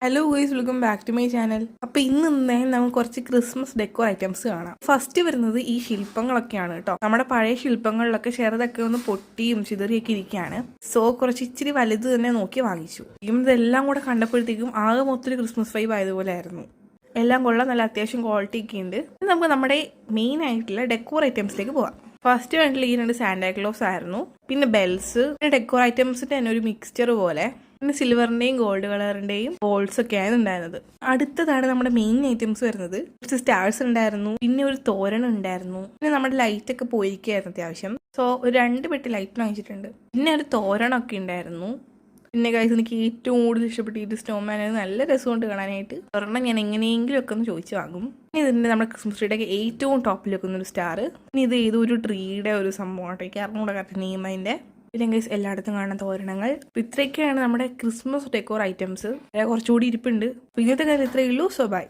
Hello guys, welcome back to my channel. അപ്പോൾ ഇന്ന് നമുക്ക് കുറച്ച് ക്രിസ്മസ് ഡെക്കോ ഐറ്റംസ് കാണാം. ഫസ്റ്റ് വരുന്നത് ഈ ശില്പങ്ങളൊക്കെയാണ് കേട്ടോ. നമ്മുടെ പഴയ ശില്പങ്ങളിലൊക്കെ ചെറുതൊക്കെ ഒന്ന് പൊട്ടിയും ചിതറിയൊക്കെ ഇരിക്കുകയാണ്. സോ കുറച്ച് ഇച്ചിരി വലുത് തന്നെ നോക്കി വാങ്ങിച്ചു. ഇതെല്ലാം കൂടെ കണ്ടപ്പോഴത്തേക്കും ആകെ മൊത്തം ക്രിസ്മസ് വൈബ് ആയതുപോലെ ആയിരുന്നു. എല്ലാം കൊള്ളാം, നല്ല അത്യാവശ്യം ക്വാളിറ്റി ഒക്കെ ഉണ്ട്. നമുക്ക് നമ്മുടെ മെയിൻ ആയിട്ടുള്ള ഡെക്കോർ ഐറ്റംസിലേക്ക് പോവാം. ഫസ്റ്റ് വേണ്ടിൽ ഈ 2 സാന്റാക്ലോസ് ആയിരുന്നു, പിന്നെ ബെൽസ്, പിന്നെ ഡെക്കോർ ഐറ്റംസിന്റെ തന്നെ ഒരു മിക്സ്ചർ പോലെ, പിന്നെ സിൽവറിന്റെയും ഗോൾഡ് കളറിന്റെയും ബോൾസ് ഒക്കെയാണ് ഉണ്ടായിരുന്നത്. അടുത്തതാണ് നമ്മുടെ മെയിൻ ഐറ്റംസ് വരുന്നത്. കുറച്ച് സ്റ്റാർസ് ഉണ്ടായിരുന്നു, പിന്നെ ഒരു തോരണം ഉണ്ടായിരുന്നു, പിന്നെ നമ്മുടെ ലൈറ്റ് ഒക്കെ പോയിരിക്കുകയായിരുന്നു അത്യാവശ്യം. സോ ഒരു 2 പെട്ടി ലൈറ്റ് വാങ്ങിച്ചിട്ടുണ്ട്. പിന്നെ ഒരു തോരണമൊക്കെ ഉണ്ടായിരുന്നു. പിന്നെ ഗൈസ്, എനിക്ക് ഏറ്റവും കൂടുതൽ ഇഷ്ടപ്പെട്ട ഈ സ്നോമാൻ, നല്ല രസമുണ്ട് കാണാനായിട്ട്. ഒരെണ്ണം ഞാൻ എങ്ങനെയെങ്കിലും ഒക്കെ ഒന്ന് ചോദിച്ചു വാങ്ങും. ഇതിൻ്റെ നമ്മുടെ ക്രിസ്മസ് ട്രീയുടെ ഏറ്റവും ടോപ്പിൽ വെക്കുന്ന ഒരു സ്റ്റാർ. പിന്നെ ഇത് ഏതോ ഒരു ട്രീയുടെ ഒരു സംഭവമായിട്ട് എനിക്ക് അറിഞ്ഞൂടെ കറക്റ്റ് നെയിം അതിൻ്റെ. പിന്നെ ഗൈസ്, എല്ലായിടത്തും കാണുന്ന തോരണങ്ങൾ. ഇത്രയൊക്കെയാണ് നമ്മുടെ ക്രിസ്മസ് ഡെക്കോർ ഐറ്റംസ്. കുറച്ചുകൂടി ഇരിപ്പുണ്ട്. ഇന്നത്തെ കാര്യം ഇത്രയേ ഉള്ളൂ. So by.